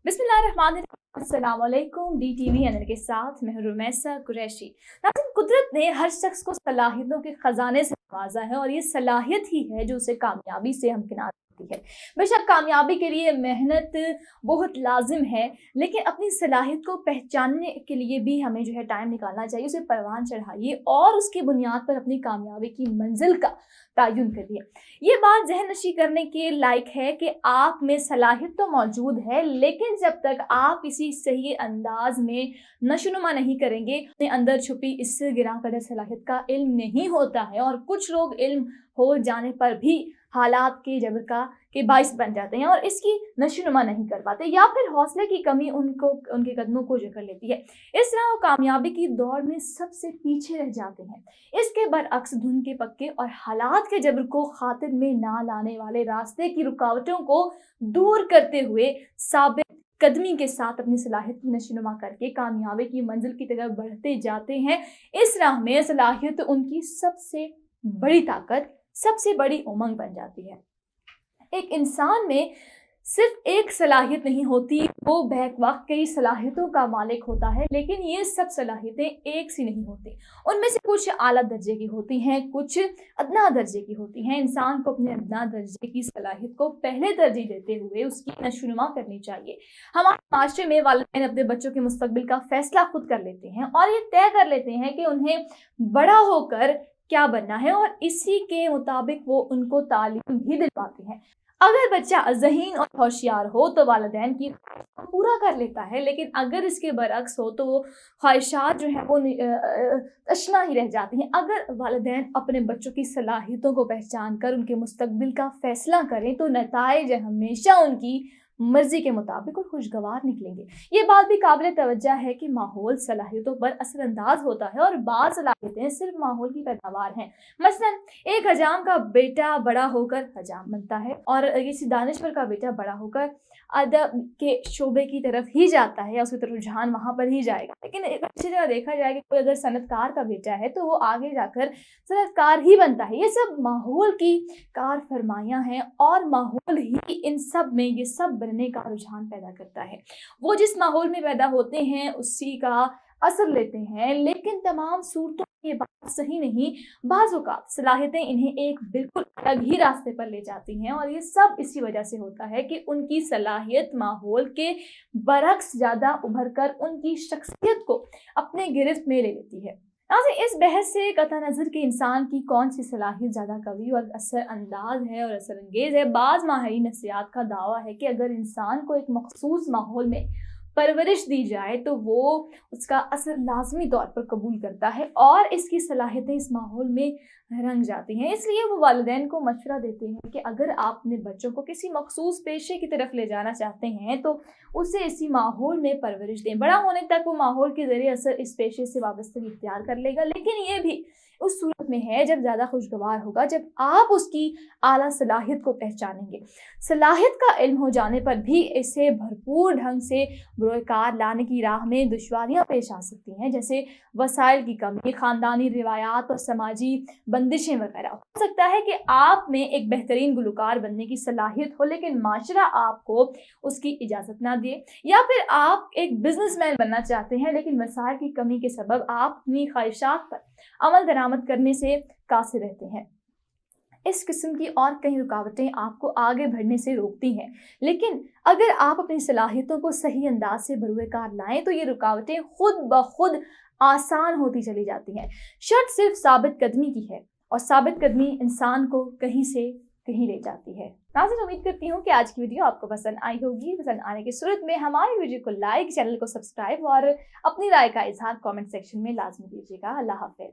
अस्सलाम वालेकुम। DTV owner के साथ मैं हूं रुमैसा कुरैशी। नाज़रीन, कुदरत ने हर शख्स को सलाहियतों के खजाने से नवाजा है और ये सलाहियत ही है जो उसे कामयाबी से हमकिनार करती है। बेशक कामयाबी के लिए मेहनत बहुत लाजिम है, लेकिन अपनी सलाहियत को पहचानने के लिए भी हमें जो है टाइम निकालना चाहिए। उसे परवान चढ़ाइए और उसकी बुनियाद पर अपनी कामयाबी की मंजिल का तयन करिए। ये बात जहन नशी करने के लायक है कि आप में सलाहियत तो मौजूद है, लेकिन जब तक आप इसी सही अंदाज में नशोनुमा नहीं करेंगे, अपने अंदर छुपी इस गिरां कदर सलाहियत का इल्म नहीं होता है। और कुछ लोग इल्म हो जाने पर भी हालात के जबर का के बाइस बन जाते हैं और इसकी नशोनुमा नहीं कर पाते, या फिर हौसले की कमी उनके कदमों को जकड़ लेती है। इस तरह वो कामयाबी की दौड़ में सबसे पीछे रह जाते हैं। इसके बरअक्स धुन के पक्के और हालात के जबर को खातिर में ना लाने वाले रास्ते की रुकावटों को दूर करते हुए साबित कदमी के साथ अपनी सलाहियत की नशोनुमा करके कामयाबी की मंजिल की तरफ बढ़ते जाते हैं। इस राह में सलाहियत उनकी सबसे बड़ी ताकत, सबसे बड़ी उमंग बन जाती है। एक इंसान में सिर्फ एक सलाहियत नहीं होती, वो बैक वक्त कई सलाहियतों का मालिक होता है, लेकिन ये सब सलाहियतें एक सी नहीं होती। उनमें से कुछ आला दर्जे की होती हैं, कुछ अदना दर्जे की होती हैं। इंसान को अपने अदना दर्जे की सलाहियत को पहले तरजीह देते हुए उसकी नशोनुमा करनी चाहिए। हमारे माशरे में वालिदैन अपने बच्चों के मुस्तकबिल का फैसला खुद कर लेते हैं और ये तय कर लेते हैं कि उन्हें बड़ा होकर क्या बनना है, और इसी के मुताबिक वो उनको तालीम भी दिलवाते हैं। अगर बच्चा ज़हीन और होशियार हो तो वालिदैन की ख्वाहिशों को पूरा कर लेता है, लेकिन अगर इसके बरअक्स हो तो वो ख्वाहिशात जो है वो तशना ही रह जाती हैं। अगर वालिदैन अपने बच्चों की सलाहियतों को पहचान कर उनके मुस्तकबिल का फैसला करें तो नताइज हमेशा उनकी मर्जी के मुताबिक और खुशगवार निकलेंगे। ये बात भी काबिल तवज्जो है कि माहौल सलाहियतों पर असरअंदाज होता है और बाज़ सलाहियतें सिर्फ माहौल की पैदावार हैं। मसलन एक हजाम का बेटा बड़ा होकर हजाम बनता है और किसी दानिश्वर का बेटा बड़ा होकर अदब के शोबे की तरफ ही जाता है, या उसकी तरफ रुझान वहाँ पर ही जाएगा। लेकिन एक अच्छी जगह देखा जाए कि कोई अगर सनतकार का बेटा है तो वो आगे जाकर सनतकार ही बनता है। ये सब माहौल की कार फरमाइयाँ हैं और माहौल ही इन सब में ये सब बनने का रुझान पैदा करता है। वो जिस माहौल में पैदा होते हैं उसी का असर लेते हैं, लेकिन तमाम सूरतों में ये बात सही नहीं। बाज़ औक़ात सलाहियतें इन्हें एक बिल्कुल अलग ही रास्ते पर ले जाती हैं और ये सब इसी वजह से होता है कि उनकी सलाहियत माहौल के बरअक्स ज़्यादा उभर कर उनकी शख्सियत को अपने गिरफ्त में ले लेती है। इस बहस से कतई नज़र कि इंसान की कौन सी सलाहियत ज़्यादा कवी और असर अंदाज है और असर अंगेज़ है, बाज़ माहिरीन नफ्सियात का दावा है कि अगर इंसान को एक मखसूस माहौल में परवरिश दी जाए तो वो उसका असर लाजमी तौर पर कबूल करता है और इसकी सलाहियतें इस माहौल में रंग जाती हैं। इसलिए वो वालिदैन को मशवरा देते हैं कि अगर आप अपने बच्चों को किसी मखसूस पेशे की तरफ ले जाना चाहते हैं तो उसे इसी माहौल में परवरिश दें। बड़ा होने तक वो माहौल के ज़रिए असर इस पेशे से वाबस्तगी इख्तियार कर लेगा, लेकिन ये भी उस सूरत में है जब ज़्यादा खुशगवार होगा, जब आप उसकी आला सलाहियत को पहचानेंगे। सलाहियत का इल्म हो जाने पर भी इसे भरपूर ढंग से बुरोकार लाने की राह में दुश्वारियाँ पेश आ सकती हैं, जैसे वसाइल की कमी, ख़ानदानी रिवायात और समाजी बंदिशें वगैरह। हो सकता है कि आप में एक बेहतरीन गुलकार बनने की सलाहियत हो, लेकिन माशरा आपको उसकी इजाज़त ना दे, या फिर आप एक बिजनेसमैन बनना चाहते हैं लेकिन वसाइल की कमी के सबब आप अपनी ख्वाहिशात पर अमल दरामद करने से कासिर रहते हैं। इस किस्म की और कई रुकावटें आपको आगे बढ़ने से रोकती हैं, लेकिन अगर आप अपनी सलाहियतों को सही अंदाज से बरूएकार लाएं तो ये रुकावटें खुद ब खुद आसान होती चली जाती हैं। शर्त सिर्फ साबित कदमी की है और साबित कदमी इंसान को कहीं से कहीं ले जाती है। नाज़रीन, उम्मीद करती हूँ कि आज की वीडियो आपको पसंद आई होगी। पसंद आने की सूरत में हमारी वीडियो को लाइक, चैनल को सब्सक्राइब और अपनी राय का इजहार कमेंट सेक्शन में लाजमी कीजिएगा। अल्लाह हाफ़िज़।